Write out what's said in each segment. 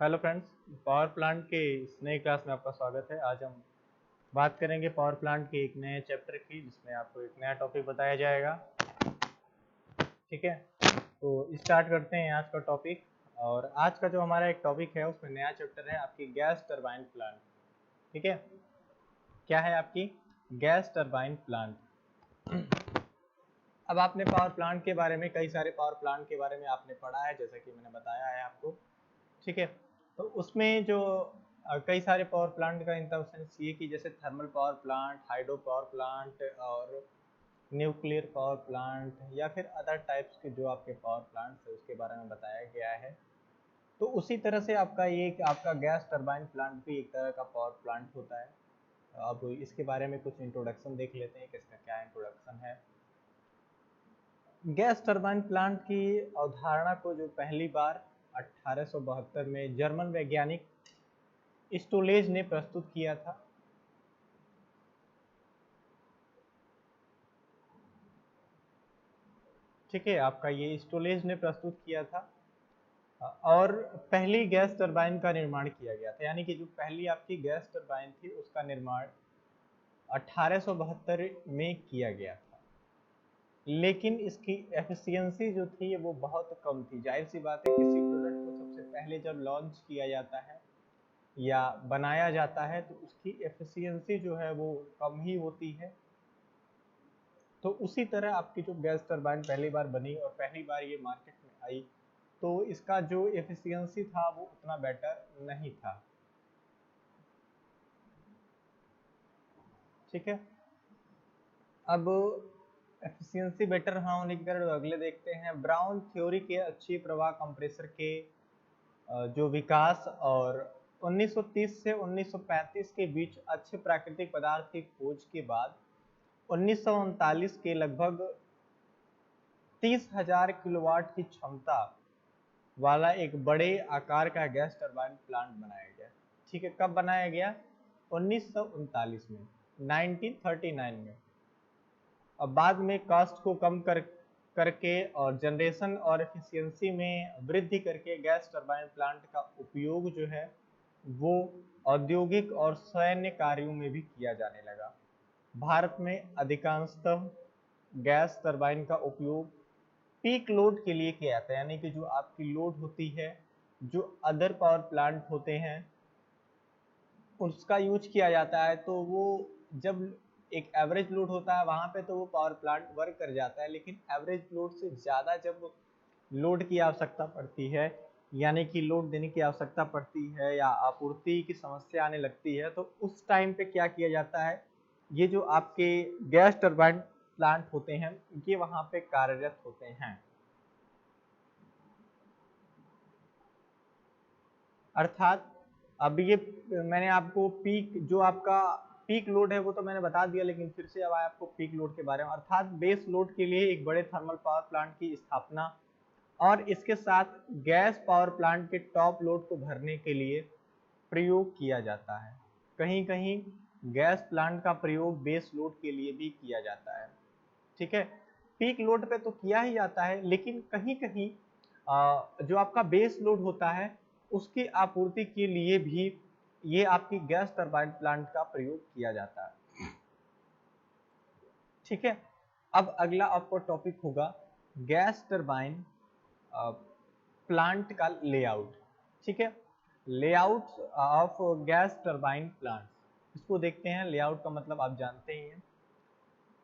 Hello friends, power plant के इस नई क्लास में आपका स्वागत है। आज हम बात करेंगे पावर प्लांट के एक नए चैप्टर की, जिसमें आपको एक नया टॉपिक बताया जाएगा। ठीक है, तो स्टार्ट करते हैं आज का टॉपिक। और आज का जो हमारा एक टॉपिक है उसमें नया चैप्टर है आपकी गैस टरबाइन प्लांट। ठीक है, क्या है आपकी गैस टरबाइन प्लांट। अब आपने पावर प्लांट के बारे में, कई सारे पावर प्लांट के बारे में आपने पढ़ा है, जैसा कि मैंने बताया है आपको। ठीक है, तो उसमें जो कई सारे पावर प्लांट का इंटरसेंस ये कि जैसे thermal power plant, hydro power plant और न्यूक्लियर पावर प्लांट या फिर अदर टाइप्स के जो आपके पावर प्लांट्स है उसके बारे में बताया गया है। तो उसी तरह से आपका ये आपका गैस टरबाइन प्लांट भी एक तरह का पावर प्लांट होता है। अब इसके बारे में कुछ इंट्रोडक्शन देख लेते हैं कि इसका क्या इंट्रोडक्शन है। गैस टरबाइन प्लांट की अवधारणा को जो पहली बार 1872 में जर्मन वैज्ञानिक स्टोलेज ने प्रस्तुत किया था। ठीक है, आपका ये स्टोलेज ने प्रस्तुत किया था और पहली गैस टरबाइन का निर्माण किया गया था। यानी कि जो पहली आपकी गैस टरबाइन थी उसका निर्माण 1872 में किया गया था। लेकिन इसकी एफिशिएंसी जो थी वो बहुत कम थी। जाहिर सी बात है, किसी प्रोडक्ट को सबसे पहले जब लॉन्च किया जाता है या बनाया जाता है तो उसकी एफिशिएंसी जो है वो कम ही होती है। तो उसी तरह आपकी जो गैस टरबाइन पहली बार बनी और पहली बार ये मार्केट में आई, तो इसका जो एफिशिएंसी था वो उतना बेटर नहीं था। ठीक है, अब एफिशिएंसी बेटर हाँ होने की कारण अगले देखते हैं। ब्राउन थ्योरी के अच्छी प्रवाह कंप्रेसर के जो विकास और 1930 से 1935 के बीच अच्छे प्राकृतिक पदार्थ की खोज के बाद 1939 के लगभग 30,000 किलोवाट की क्षमता वाला एक बड़े आकार का गैस टरबाइन प्लांट बनाया गया। ठीक है, कब बनाया गया? 1939 में, 1939 में। अब बाद में कॉस्ट को कम करके और जनरेशन और एफिशिएंसी में वृद्धि करके गैस टरबाइन प्लांट का उपयोग जो है वो औद्योगिक और सैन्य कार्यों में भी किया जाने लगा। भारत में अधिकांशतः गैस टरबाइन का उपयोग पीक लोड के लिए किया जाता है। यानी कि जो आपकी लोड होती है, जो अदर पावर प्लांट होते हैं उसका यूज किया जाता है, तो वो जब एक एवरेज लोड होता है वहां पे तो वो पावर प्लांट वर्क कर जाता है। लेकिन एवरेज लोड से ज़्यादा जब लोड की आवश्यकता पड़ती है, यानी कि लोड देने की आवश्यकता पड़ती है या आपूर्ति की समस्या आने लगती है, तो उस टाइम पे क्या किया जाता है, ये जो आपके गैस टरबाइन प्लांट होते हैं ये वहां पे कार्यरत होते हैं। अर्थात अब ये मैंने आपको पीक, जो आपका पीक लोड है वो तो मैंने बता दिया, लेकिन फिर से अब आपको पीक लोड के बारे में। अर्थात बेस लोड के लिए एक बड़े थर्मल पावर प्लांट की स्थापना और इसके साथ गैस पावर प्लांट के टॉप लोड को भरने के लिए प्रयोग किया जाता है। कहीं कहीं गैस प्लांट का प्रयोग बेस लोड के लिए भी किया जाता है। ठीक है, पीक लोड पे तो किया ही जाता है, लेकिन कहीं कहीं जो आपका बेस लोड होता है उसकी आपूर्ति के लिए भी ये आपकी गैस टरबाइन प्लांट का प्रयोग किया जाता है। ठीक है, अब अगला आपको टॉपिक होगा गैस टरबाइन प्लांट का लेआउट। ठीक है, layout of gas turbine plant, इसको देखते हैं। लेआउट का मतलब आप जानते ही हैं,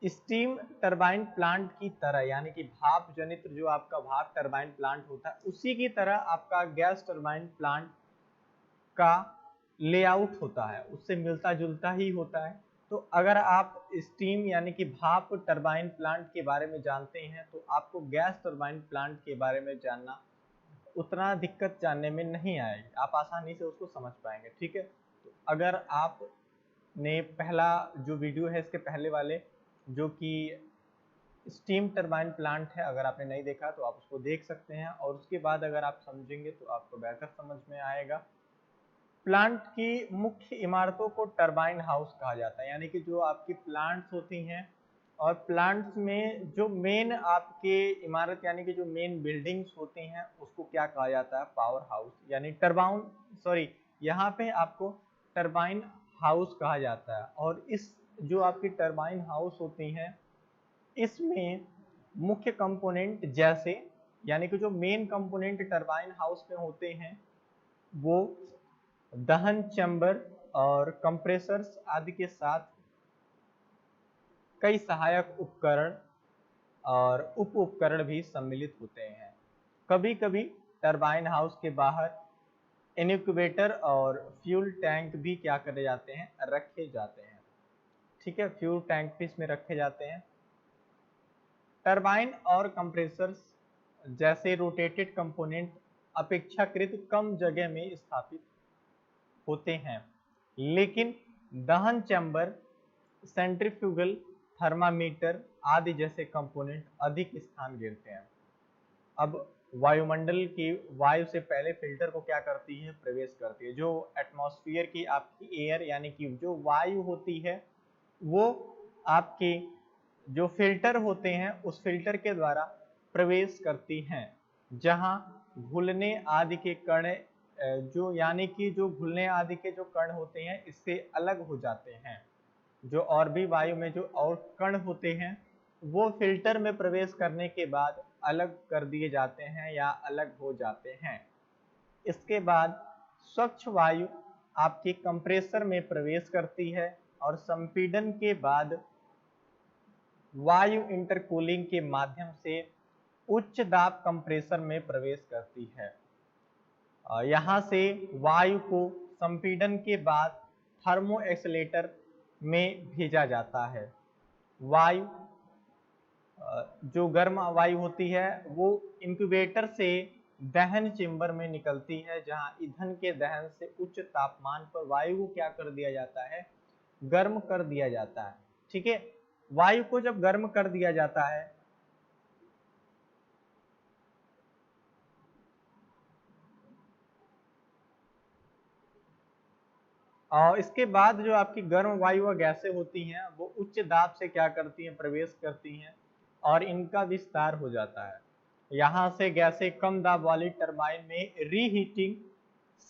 स्टीम टरबाइन प्लांट की तरह, यानी कि भाप जनित जो आपका भाप टरबाइन प्लांट होता है उसी की तरह आपका गैस टरबाइन प्लांट का लेआउट होता है, उससे मिलता जुलता ही होता है। तो अगर आप स्टीम यानी कि भाप टरबाइन प्लांट के बारे में जानते हैं तो आपको गैस टरबाइन प्लांट के बारे में जानना उतना दिक्कत जानने में नहीं आएगी, आप आसानी से उसको समझ पाएंगे। ठीक है, तो अगर आपने पहला जो वीडियो है इसके पहले वाले जो कि स्टीम टरबाइन प्लांट है, अगर आपने नहीं देखा तो आप उसको देख सकते हैं और उसके बाद अगर आप समझेंगे तो आपको बेहतर समझ में आएगा। प्लांट की मुख्य इमारतों को टरबाइन हाउस कहा जाता है। यानी कि जो आपकी प्लांट्स होती हैं और प्लांट्स में जो मेन आपके इमारत यानी कि जो मेन बिल्डिंग्स होती हैं उसको क्या कहा जाता है, पावर हाउस यानी टरबाइन, सॉरी यहाँ पे आपको टरबाइन हाउस कहा जाता है। और इस जो आपकी टरबाइन हाउस होती हैं इसमें मुख्य कंपोनेंट जैसे यानी कि जो मेन कंपोनेंट टरबाइन हाउस में होते हैं वो दहन चैम्बर और कंप्रेसर्स आदि के साथ कई सहायक उपकरण और उप उपकरण भी सम्मिलित होते हैं। कभी कभी टरबाइन हाउस के बाहर इनक्यूबेटर और फ्यूल टैंक भी क्या करे जाते हैं, रखे जाते हैं। ठीक है, फ्यूल टैंक भी इसमें रखे जाते हैं। टरबाइन और कंप्रेसर्स जैसे रोटेटेड कंपोनेंट अपेक्षाकृत कम जगह में स्थापित होते हैं, लेकिन दहन चैम्बर, सेंट्रीफ्यूगल, थर्मामीटर आदि जैसे कंपोनेंट अधिक स्थान घेरते हैं। अब वायुमंडल की वायु से पहले फिल्टर को क्या करती है, प्रवेश करती है। जो एटमॉस्फेयर की आपकी एयर यानी कि जो वायु होती है वो आपकी जो फिल्टर होते हैं उस फिल्टर के द्वारा प्रवेश करती हैं, जहां घुलने आदि के कण जो यानी कि जो घुलने आदि के जो कण होते हैं इससे अलग हो जाते हैं। जो और भी वायु में जो और कण होते हैं वो फिल्टर में प्रवेश करने के बाद अलग कर दिए जाते हैं या अलग हो जाते हैं। इसके बाद स्वच्छ वायु आपकी कंप्रेसर में प्रवेश करती है और संपीड़न के बाद वायु इंटरकूलिंग के माध्यम से उच्च दाब कंप्रेसर में प्रवेश करती है। यहाँ से वायु को संपीड़न के बाद थर्मो एक्सेलेटर में भेजा जाता है। वायु जो गर्म वायु होती है वो इंक्यूबेटर से दहन चेंबर में निकलती है, जहां ईंधन के दहन से उच्च तापमान पर वायु को क्या कर दिया जाता है, गर्म कर दिया जाता है। ठीक है, वायु को जब गर्म कर दिया जाता है और इसके बाद जो आपकी गर्म वायु व गैसें होती हैं वो उच्च दाब से क्या करती हैं, प्रवेश करती हैं और इनका विस्तार हो जाता है। यहाँ से गैसें कम दाब वाली टरबाइन में रीहीटिंग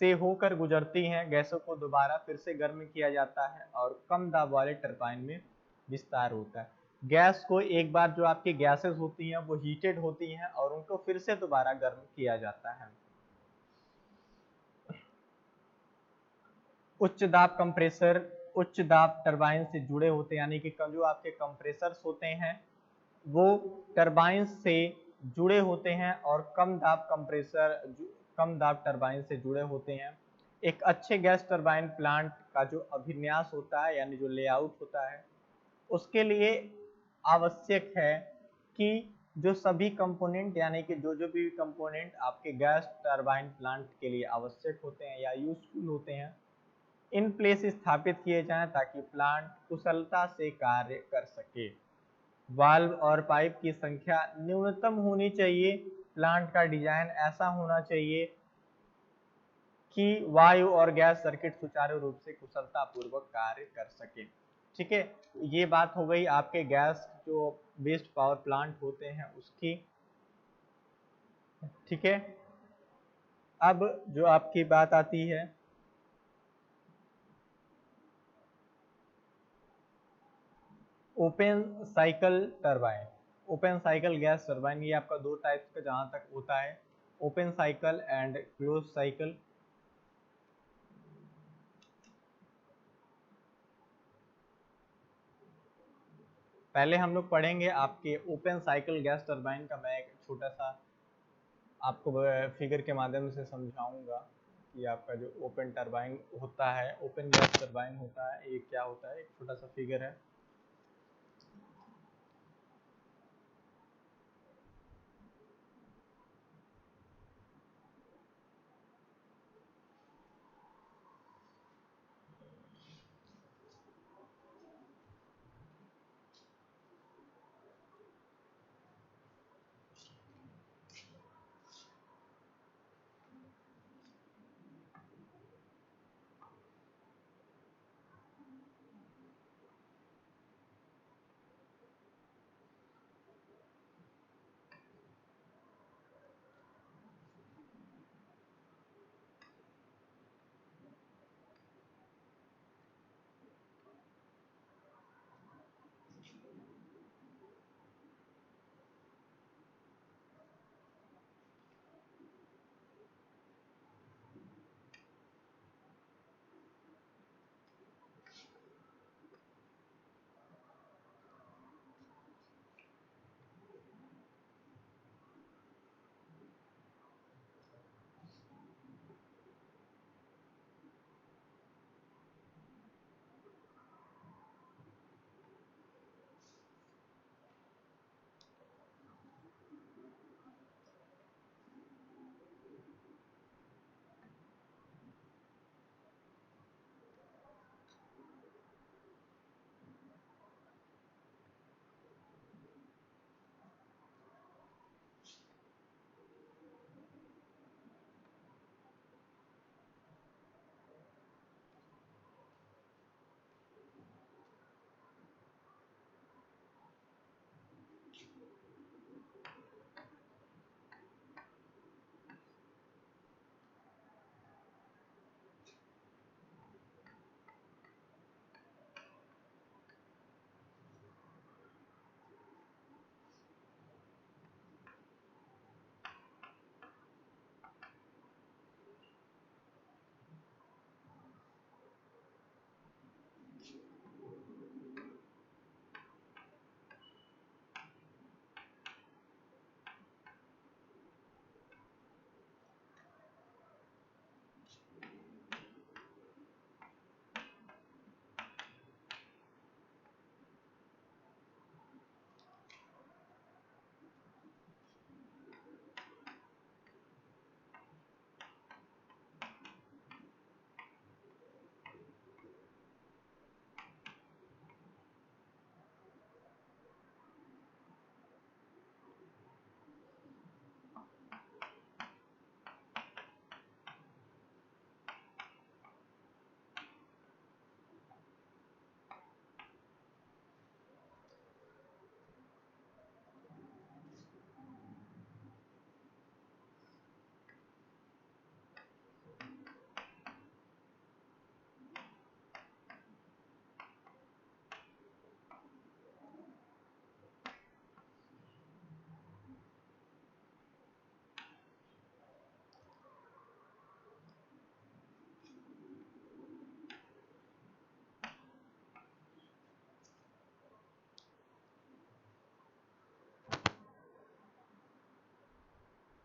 से होकर गुजरती हैं, गैसों को दोबारा फिर से गर्म किया जाता है और कम दाब वाले टरबाइन में विस्तार होता है। गैस को एक बार जो आपकी गैसेस होती हैं वो हीटेड होती हैं और उनको फिर से दोबारा गर्म किया जाता है। उच्च दाब कंप्रेसर उच्च दाब टरबाइन से जुड़े होते हैं, यानी कि जो आपके कंप्रेसर्स होते हैं वो टरबाइन से जुड़े होते हैं और कम दाब कंप्रेसर कम दाब टरबाइन से जुड़े होते हैं। एक अच्छे गैस टरबाइन प्लांट का जो अभिन्यास होता है यानी जो लेआउट होता है उसके लिए आवश्यक है कि जो सभी कंपोनेंट यानी कि जो भी कंपोनेंट आपके गैस टरबाइन प्लांट के लिए आवश्यक होते हैं या यूजफुल होते हैं इन प्लेस स्थापित किए जाएं ताकि प्लांट कुशलता से कार्य कर सके। वाल्व और पाइप की संख्या न्यूनतम होनी चाहिए। प्लांट का डिजाइन ऐसा होना चाहिए कि वायु और गैस सर्किट सुचारू रूप से कुशलतापूर्वक कार्य कर सके। ठीक है, ये बात हो गई आपके गैस जो बेस्ड पावर प्लांट होते हैं उसकी। ठीक है, अब जो आपकी बात आती है open cycle turbine. Open cycle gas turbine ये आपका दो टाइप्स का जहां तक होता है, open cycle and close cycle. पहले हम लोग पढ़ेंगे आपके ओपन साइकिल गैस टरबाइन का। मैं एक छोटा सा आपको फिगर के माध्यम से समझाऊंगा कि आपका जो ओपन टरबाइन होता है, ओपन गैस टरबाइन होता है, ये क्या होता है। एक छोटा सा फिगर है।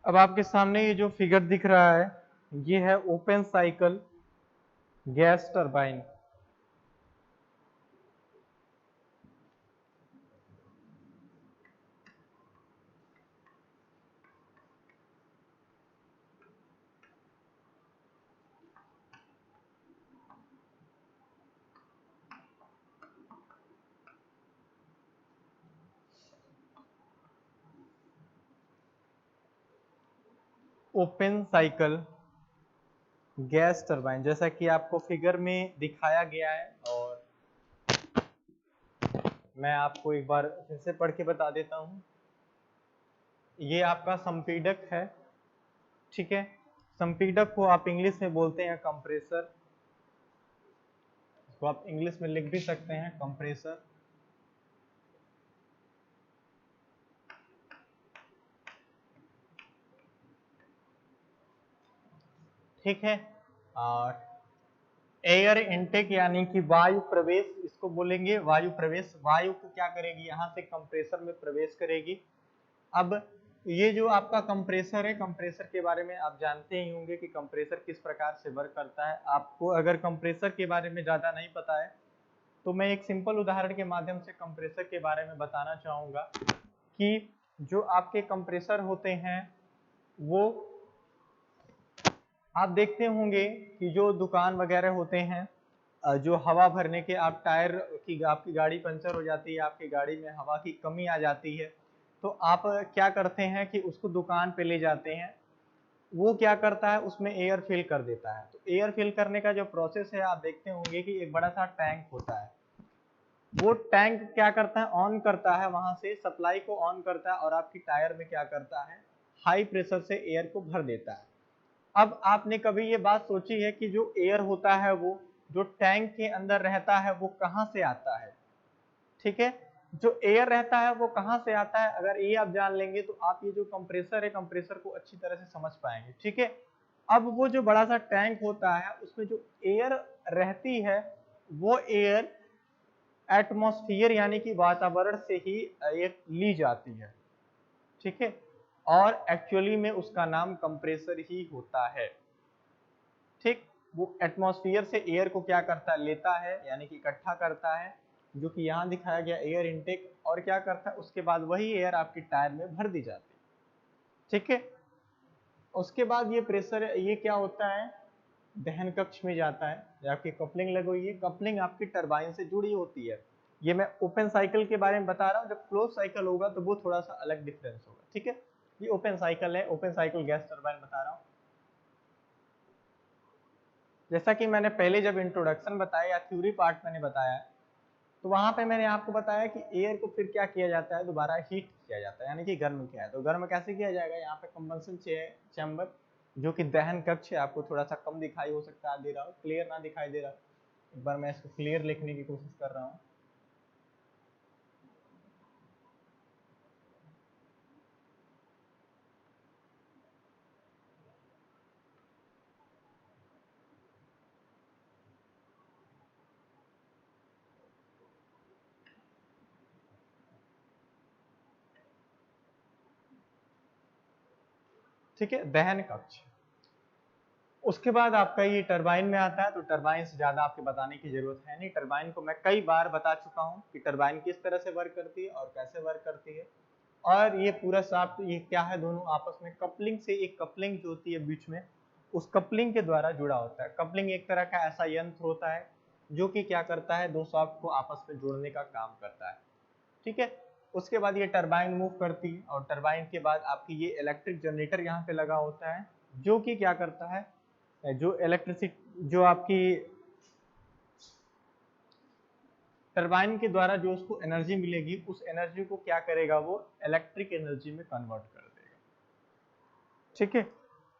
अब आपके सामने ये जो फिगर दिख रहा है ये है open cycle gas turbine. Open cycle gas turbine जैसा कि आपको फिगर में दिखाया गया है, और मैं आपको एक बार फिर से पढ़ के बता देता हूं। ये आपका संपीड़क है, ठीक है। संपीड़क को आप इंग्लिश में बोलते हैं कंप्रेसर, इसको आप इंग्लिश में लिख भी सकते हैं कंप्रेसर। ठीक है। और एयर इनटेक यानी कि वायु प्रवेश, इसको बोलेंगे वायु प्रवेश। वायु को क्या करेगी, यहाँ से कंप्रेसर में प्रवेश करेगी। अब ये जो आपका कंप्रेसर है, कंप्रेसर के बारे में आप जानते ही होंगे कि कंप्रेसर किस प्रकार से वर्क करता है। आपको अगर कंप्रेसर के बारे में ज़्यादा नहीं पता है तो मैं एक सिंपल उदाहरण के माध्यम से कंप्रेसर के बारे में बताना चाहूँगा कि जो आपके कंप्रेसर होते हैं वो आप देखते होंगे कि जो दुकान वगैरह होते हैं, जो हवा भरने के, आप टायर की, आपकी गाड़ी पंचर हो जाती है, आपकी गाड़ी में हवा की कमी आ जाती है, तो आप क्या करते हैं कि उसको दुकान पे ले जाते हैं। वो क्या करता है, उसमें एयर फिल कर देता है। तो एयर फिल करने का जो प्रोसेस है, आप देखते होंगे कि एक बड़ा सा टैंक होता है। वो टैंक क्या करता है, ऑन करता है, वहां से सप्लाई को ऑन करता है और आपकी टायर में क्या करता है, हाई प्रेशर से एयर को भर देता है। अब आपने कभी ये बात सोची है कि जो एयर होता है वो जो टैंक के अंदर रहता है वो कहाँ से आता है? ठीक है, जो एयर रहता है वो कहाँ से आता है, अगर ये आप जान लेंगे तो आप ये जो कंप्रेसर है, कंप्रेसर को अच्छी तरह से समझ पाएंगे। ठीक है। अब वो जो बड़ा सा टैंक होता है उसमें जो एयर रहती है वो एयर एटमॉस्फेयर यानी कि वातावरण से ही एक ली जाती है। ठीक है। और एक्चुअली में उसका नाम कंप्रेसर ही होता है। ठीक। वो एटमॉस्फेयर से एयर को क्या करता है, लेता है, यानी कि इकट्ठा करता है, जो कि यहाँ दिखाया गया एयर इनटेक, और क्या करता है, उसके बाद वही एयर आपकी टायर में भर दी जाती है। ठीक है। उसके बाद ये प्रेशर, ये क्या होता है, दहन कक्ष में जाता है, जो आपकी कपलिंग लगी हुई है, कपलिंग आपकी टरबाइन से जुड़ी होती है। ये मैं ओपन साइकिल के बारे में बता रहा हूँ, जब क्लोज साइकिल होगा तो वो थोड़ा सा अलग डिफरेंस होगा। ठीक है। ये ओपन साइकिल है, ओपन साइकिल गैस टरबाइन बता रहा हूँ। जैसा कि मैंने पहले जब इंट्रोडक्शन बताया या थ्योरी पार्ट मैंने बताया, तो वहां पे मैंने आपको बताया कि एयर को फिर क्या किया जाता है, दोबारा हीट किया जाता है, यानी कि गर्म किया है। तो गर्म कैसे किया जाएगा, यहाँ पे कंबंशन चैम्बर, जो कि दहन कक्ष है, आपको थोड़ा सा कम दिखाई हो सकता है, दे रहा हो, क्लियर ना दिखाई दे रहा हो, एक बार मैं इसको क्लियर लिखने की कोशिश कर रहा हूँ। ठीक है, दहन कक्ष। उसके बाद आपका ये टरबाइन में आता है। तो टरबाइन से ज़्यादा आपके बताने की जरूरत है नहीं, टरबाइन को मैं कई बार बता चुका हूँ कि टरबाइन किस तरह से वर्क करती है और कैसे वर्क करती है। और ये पूरा साफ, ये क्या है, दोनों आपस में कपलिंग से, एक कपलिंग जो होती है बीच में, उस कपलिंग के द्वारा जुड़ा होता है। कपलिंग एक तरह का ऐसा यंत्र होता है जो कि क्या करता है, दो शाफ्ट को आपस में जोड़ने का काम करता है। ठीक है। उसके बाद ये टरबाइन मूव करती है, और टरबाइन के बाद आपकी ये इलेक्ट्रिक जनरेटर यहाँ पे लगा होता है, जो कि क्या करता है, जो इलेक्ट्रिसिटी, जो आपकी टरबाइन के द्वारा जो उसको एनर्जी मिलेगी, उस एनर्जी को क्या करेगा, वो इलेक्ट्रिक एनर्जी में कन्वर्ट कर देगा। ठीक है।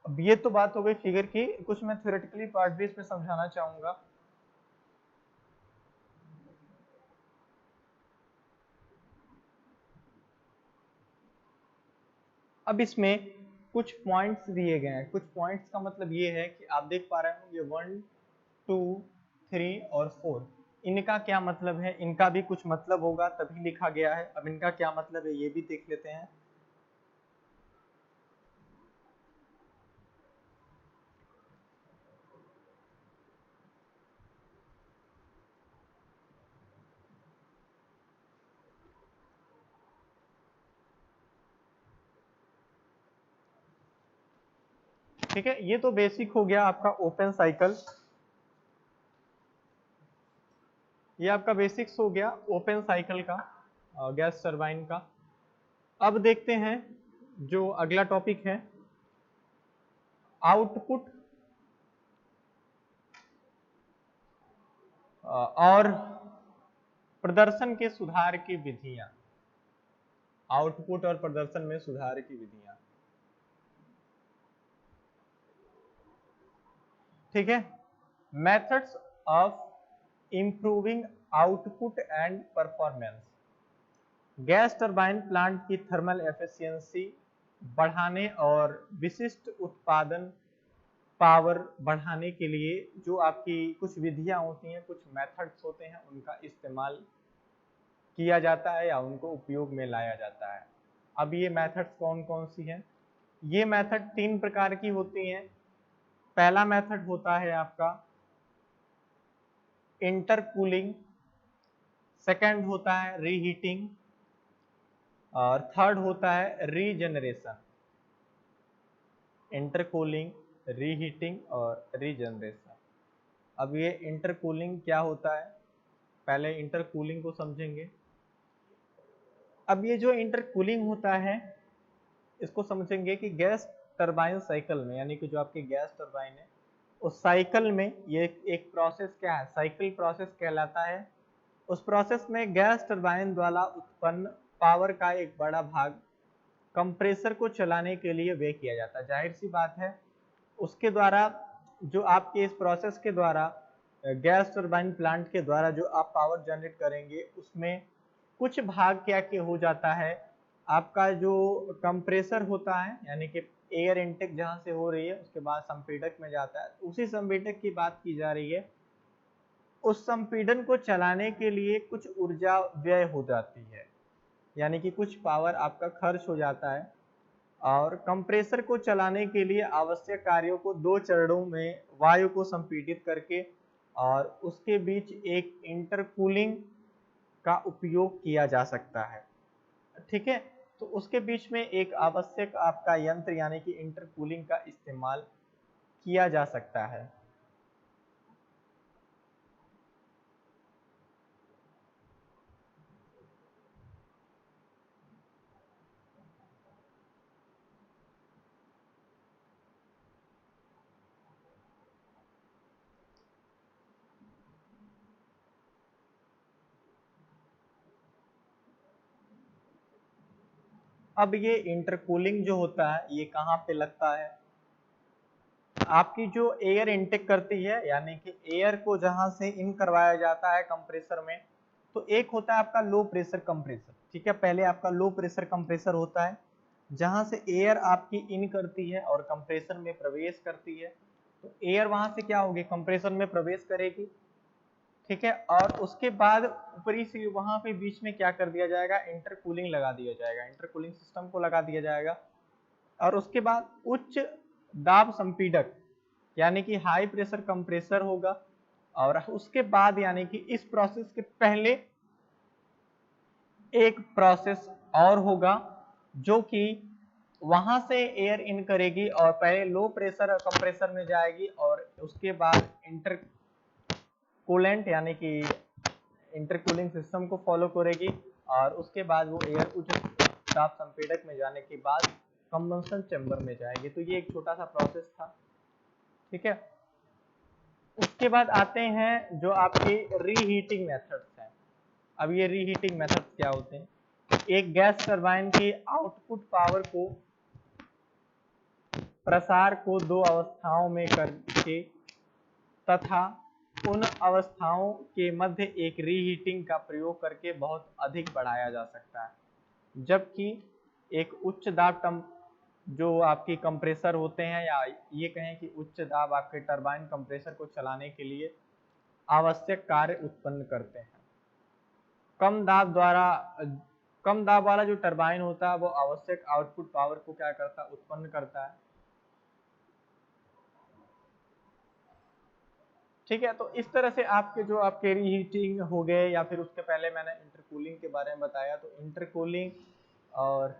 अब ये तो बात हो गई फिगर की, कुछ मैं थ्योरेटिकली पार्ट भी इसमें समझाना चाहूंगा। अब इसमें कुछ पॉइंट्स दिए गए हैं। कुछ पॉइंट्स का मतलब ये है कि आप देख पा रहे होंगे 1, 2, 3 और 4, इनका क्या मतलब है, इनका भी कुछ मतलब होगा तभी लिखा गया है। अब इनका क्या मतलब है ये भी देख लेते हैं। ठीक है, ये तो बेसिक हो गया आपका ओपन साइकिल, ये आपका बेसिक्स हो गया ओपन साइकिल का गैस टरबाइन का। अब देखते हैं जो अगला टॉपिक है, आउटपुट और प्रदर्शन के सुधार की विधियां। आउटपुट और प्रदर्शन में सुधार की विधियां, ठीक है। Methods of improving output and performance. Gas turbine plant की थर्मल एफिशिएंसी बढ़ाने और विशिष्ट उत्पादन पावर बढ़ाने के लिए जो आपकी कुछ विधियां होती हैं, कुछ मेथड्स होते हैं, उनका इस्तेमाल किया जाता है या उनको उपयोग में लाया जाता है। अब ये मेथड्स कौन कौन सी हैं? ये मेथड 3 प्रकार की होती हैं। पहला मेथड होता है आपका इंटरकूलिंग, सेकंड होता है रीहीटिंग और थर्ड होता है रीजनरेशन। इंटरकूलिंग, रीहीटिंग और रीजनरेशन। अब ये इंटरकूलिंग क्या होता है, पहले इंटरकूलिंग को समझेंगे। अब ये जो इंटरकूलिंग होता है इसको समझेंगे कि गैस टरबाइन साइकिल में, यानी कि जो आपकी गैस टरबाइन है उस साइकिल में ये एक प्रोसेस क्या है, साइकिल प्रोसेस कहलाता है। उस प्रोसेस में गैस टरबाइन द्वारा उत्पन्न पावर का एक बड़ा भाग कंप्रेसर को चलाने के लिए व्यय किया जाता है। जाहिर सी बात है उसके द्वारा जो आपके इस प्रोसेस के द्वारा गैस टरबाइन प्लांट के द्वारा जो आप पावर जनरेट करेंगे उसमें कुछ भाग क्या क्या हो जाता है, आपका जो कंप्रेसर होता है यानी कि एयर इनटेक जहां से हो रही है उसके बाद संपीड़क में जाता है, उसी संपीड़क की बात की जा रही है। उस संपीड़न को चलाने के लिए कुछ ऊर्जा व्यय हो जाती है, यानी कि कुछ पावर आपका खर्च हो जाता है। और कंप्रेसर को चलाने के लिए आवश्यक कार्यों को 2 चरणों में वायु को संपीड़ित करके और उसके बीच एक इंटरकूलिंग का उपयोग किया जा सकता है, ठीक है। तो उसके बीच में एक आवश्यक आपका यंत्र यानी कि इंटरकूलिंग का इस्तेमाल किया जा सकता है। अब ये इंटरकूलिंग जो होता है ये कहाँ पे लगता है, आपकी जो एयर इनटेक करती है यानी कि एयर को जहां से इन करवाया जाता है कंप्रेसर में, तो एक होता है आपका लो प्रेशर कंप्रेसर, ठीक है। पहले आपका लो प्रेशर कंप्रेसर होता है जहां से एयर आपकी इन करती है और कंप्रेसर में प्रवेश करती है। तो एयर वहां से क्या होगी, कंप्रेसर में प्रवेश करेगी, ठीक है। और उसके बाद ऊपरी से वहां पे बीच में क्या कर दिया जाएगा, इंटरकूलिंग लगा दिया जाएगा, इंटरकूलिंग सिस्टम को लगा दिया जाएगा। और उसके बाद उच्च दाब संपीड़क यानी कि हाई प्रेशर कंप्रेसर होगा। और उसके बाद यानी कि इस प्रोसेस के पहले एक प्रोसेस और होगा जो कि वहां से एयर इन करेगी और पहले लो प्रेशर कंप्रेसर में जाएगी और उसके बाद इंटरकूलेंट यानी कि इंटरकूलिंग सिस्टम को फॉलो करेगी और उसके बाद वो एयर उच्च दाब संपीड़क में जाने के बाद कंबंशन चैम्बर में जाएगी। तो ये एक छोटा सा प्रोसेस था, ठीक है। उसके बाद आते हैं जो आपके रीहीटिंग मेथड्स हैं। अब ये रीहीटिंग मेथड्स क्या होते हैं, एक गैस टरबाइन की आउटपुट पावर को प्रसार को 2 अवस्थाओं में करके तथा उन अवस्थाओं के मध्य एक रीहीटिंग का प्रयोग करके बहुत अधिक बढ़ाया जा सकता है। जबकि एक उच्च दाब जो आपकी कंप्रेसर होते हैं या ये कहें कि उच्च दाब आपके टरबाइन कंप्रेसर को चलाने के लिए आवश्यक कार्य उत्पन्न करते हैं। कम दाब वाला जो टरबाइन होता है वो आवश्यक आउटपुट पावर को क्या करता है, उत्पन्न करता है, ठीक है। तो इस तरह से आपके जो आपके रीहीटिंग हो गए या फिर उसके पहले मैंने इंटरकूलिंग के बारे में बताया। तो इंटरकूलिंग और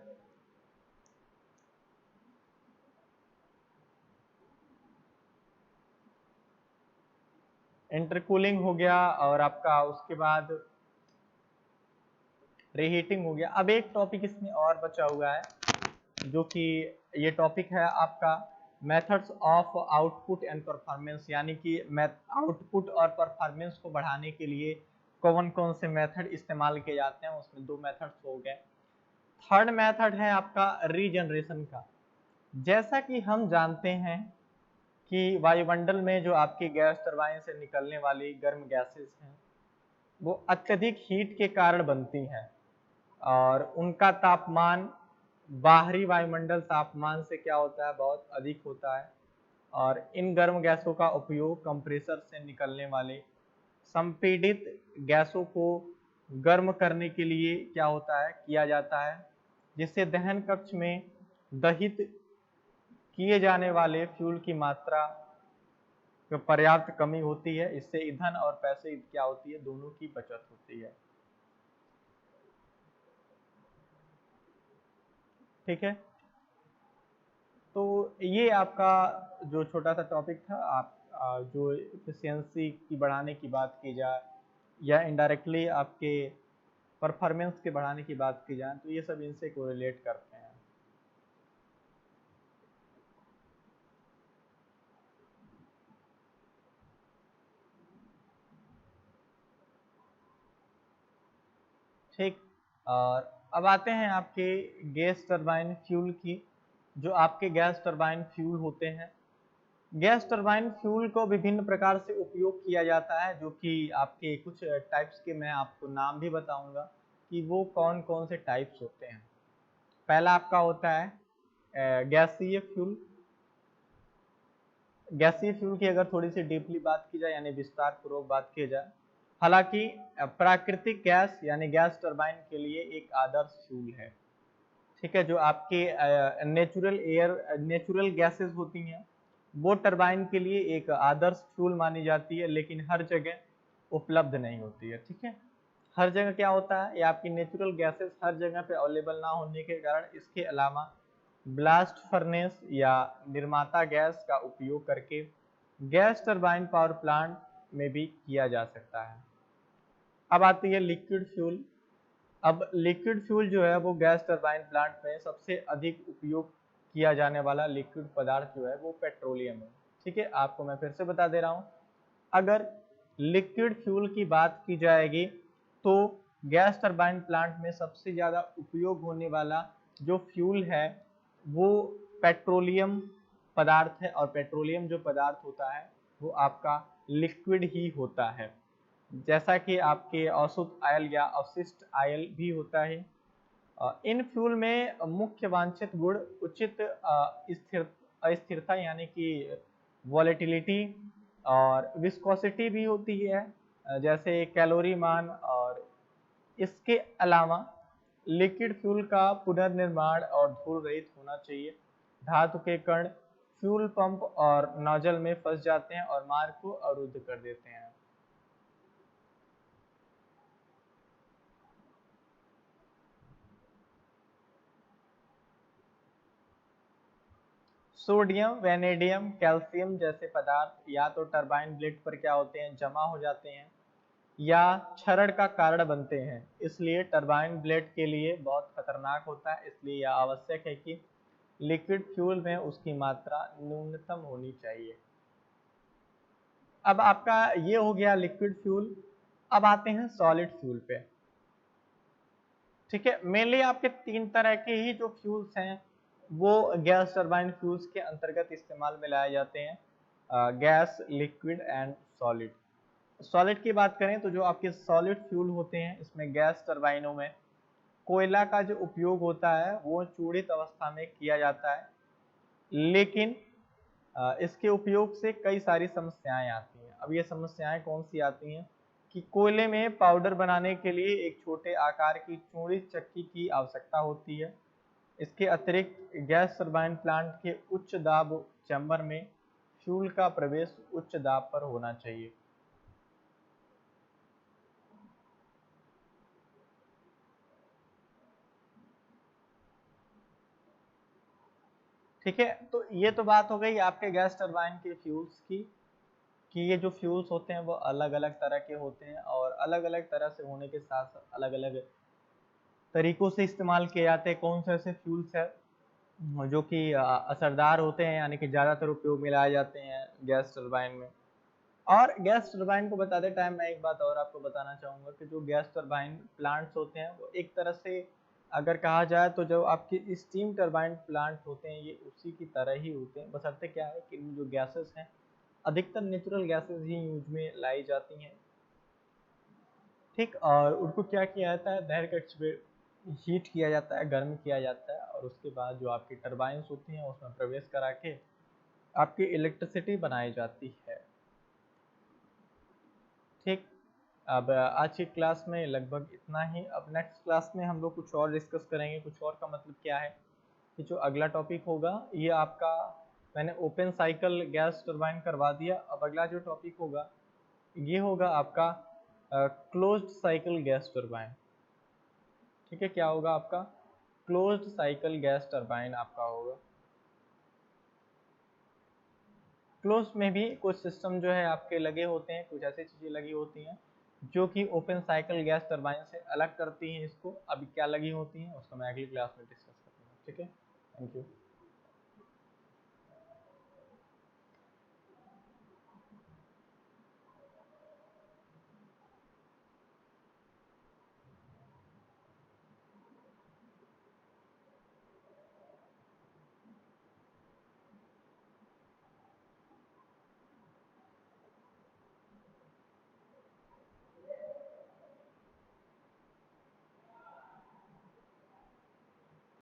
इंटरकूलिंग हो गया और आपका उसके बाद रीहीटिंग हो गया। अब एक टॉपिक इसमें और बचा हुआ है जो कि ये टॉपिक है आपका methods of output and performance, यानी कि आउटपुट और परफॉर्मेंस को बढ़ाने के लिए कौन कौन से मेथड इस्तेमाल किए जाते हैं। उसमें दो मेथड्स हो गए। थर्ड मेथड है आपका रीजनरेशन का। जैसा कि हम जानते हैं कि वायुमंडल में जो आपकी गैस टरबाइन से निकलने वाली गर्म गैसेस हैं वो अत्यधिक हीट के कारण बनती हैं और उनका तापमान बाहरी वायुमंडल तापमान से क्या होता है, बहुत अधिक होता है। और इन गर्म गैसों का उपयोग कंप्रेसर से निकलने वाले संपीड़ित गैसों को गर्म करने के लिए क्या होता है, किया जाता है, जिससे दहन कक्ष में दहित किए जाने वाले फ्यूल की मात्रा पर्याप्त कमी होती है। इससे ईंधन और पैसे क्या होती है, दोनों की बचत होती है। ठीक है, तो ये आपका जो छोटा सा टॉपिक था। आप जो एफिशिएंसी की बढ़ाने की बात की जाए या इनडायरेक्टली आपके परफॉर्मेंस के बढ़ाने की बात की जाए तो ये सब इनसे कोरिलेट करते हैं। ठीक, और अब आते हैं आपके गैस टरबाइन फ्यूल की। जो आपके गैस टरबाइन फ्यूल होते हैं, गैस टरबाइन फ्यूल को विभिन्न प्रकार से उपयोग किया जाता है, जो कि आपके कुछ टाइप्स के मैं आपको नाम भी बताऊंगा कि वो कौन कौन से टाइप्स होते हैं। पहला आपका होता है गैसीय फ्यूल। गैसीय फ्यूल की अगर थोड़ी सी डीपली बात की जाए यानी विस्तार पूर्वक बात की जाए, हालांकि प्राकृतिक गैस यानी गैस टरबाइन के लिए एक आदर्श फ्यूल है। ठीक है, जो आपके नेचुरल गैसेस होती हैं वो टरबाइन के लिए एक आदर्श फ्यूल मानी जाती है, लेकिन हर जगह उपलब्ध नहीं होती है। ठीक है, हर जगह क्या होता है, ये आपकी नेचुरल गैसेस हर जगह पे अवेलेबल ना होने के कारण इसके अलावा ब्लास्ट फर्नेस या निर्माता गैस का उपयोग करके गैस टरबाइन पावर प्लांट में भी किया जा सकता है। अब आती है लिक्विड फ्यूल। अब लिक्विड फ्यूल जो है वो गैस टरबाइन प्लांट में सबसे अधिक उपयोग किया जाने वाला लिक्विड पदार्थ जो है वो पेट्रोलियम है। ठीक है, आपको मैं फिर से बता दे रहा हूँ, अगर लिक्विड फ्यूल की बात की जाएगी तो गैस टरबाइन प्लांट में सबसे ज़्यादा उपयोग होने वाला जो फ्यूल है वो पेट्रोलियम पदार्थ है। और पेट्रोलियम जो पदार्थ होता है वो आपका लिक्विड ही होता है, जैसा कि आपके औसत आयल या अवशिष्ट आयल भी होता है। इन फ्यूल में मुख्य वांछित गुण उचित अस्थिरता यानी कि वॉलेटिलिटी और विस्कोसिटी भी होती है, जैसे कैलोरी मान। और इसके अलावा लिक्विड फ्यूल का पुनर्निर्माण और धूल रहित होना चाहिए। धातु के कण फ्यूल पंप और नोजल में फंस जाते हैं और मार्ग को अवरुद्ध कर देते हैं। सोडियम, वेनेडियम, कैल्शियम जैसे पदार्थ या तो टरबाइन ब्लेड पर क्या होते हैं, जमा हो जाते हैं या क्षरण का कारण बनते हैं। इसलिए टरबाइन ब्लेड के लिए बहुत खतरनाक होता है। इसलिए यह आवश्यक है कि लिक्विड फ्यूल में उसकी मात्रा न्यूनतम होनी चाहिए। अब आपका ये हो गया लिक्विड फ्यूल। अब आते हैं सॉलिड फ्यूल पे। ठीक है, मेनली आपके तीन तरह के ही जो फ्यूल्स हैं वो गैस टरबाइन फ्यूल्स के अंतर्गत इस्तेमाल में लाए जाते हैं, gas, liquid and solid. Solid की बात करें तो जो आपके सॉलिड फ्यूल होते हैं इसमें गैस टरबाइनों में कोयला का जो उपयोग होता है वो चूड़ित अवस्था में किया जाता है, लेकिन इसके उपयोग से कई सारी समस्याएं आती हैं। अब ये समस्याएं कौन सी आती हैं कि कोयले में पाउडर बनाने के लिए एक छोटे आकार की चूड़ित चक्की की आवश्यकता होती है। इसके अतिरिक्त गैस टरबाइन प्लांट के उच्च दाब चैम्बर में फ्यूल का प्रवेश उच्च दाब पर होना चाहिए। ठीक है, तो ये तो बात हो गई आपके गैस टरबाइन के फ्यूल्स की कि ये जो फ्यूल्स होते हैं वो अलग अलग तरह के होते हैं और अलग अलग तरह से होने के साथ साथ अलग अलग तरीकों से इस्तेमाल किए जाते हैं। कौन से ऐसे फ्यूल्स है जो कि असरदार होते हैं, यानी कि ज़्यादातर उपयोग में लाए जाते हैं गैस टरबाइन में। और गैस टरबाइन को बताते टाइम मैं एक बात और आपको बताना चाहूँगा कि जो गैस टरबाइन प्लांट्स होते हैं वो एक तरह से अगर कहा जाए तो जो आपके स्टीम टरबाइन प्लांट होते हैं ये उसी की तरह ही होते हैं, बशर्ते क्या है कि जो गैसेस हैं अधिकतर नेचुरल गैसेस ही यूज में लाई जाती हैं, ठीक। और उनको क्या किया जाता है, दहन कक्ष में हीट किया जाता है, गर्म किया जाता है और उसके बाद जो आपकी टरबाइंस होती हैं उसमें प्रवेश करा के आपकी इलेक्ट्रिसिटी बनाई जाती है, ठीक। अब आज की क्लास में लगभग इतना ही। अब नेक्स्ट क्लास में हम लोग कुछ और डिस्कस करेंगे। कुछ और का मतलब क्या है कि जो अगला टॉपिक होगा ये आपका, मैंने ओपन साइकिल गैस टरबाइन करवा दिया। अब अगला जो टॉपिक होगा ये होगा आपका क्लोज्ड साइकिल गैस टरबाइन, ठीक है। क्या होगा आपका, क्लोज्ड साइकिल गैस टरबाइन आपका होगा। क्लोज में भी कुछ सिस्टम जो है आपके लगे होते हैं, कुछ ऐसी चीज़ें लगी होती हैं जो कि ओपन साइकिल गैस टरबाइन से अलग करती हैं इसको। अभी क्या लगी होती हैं उसको मैं अगली क्लास में डिस्कस करूँगा, ठीक है। Thank you.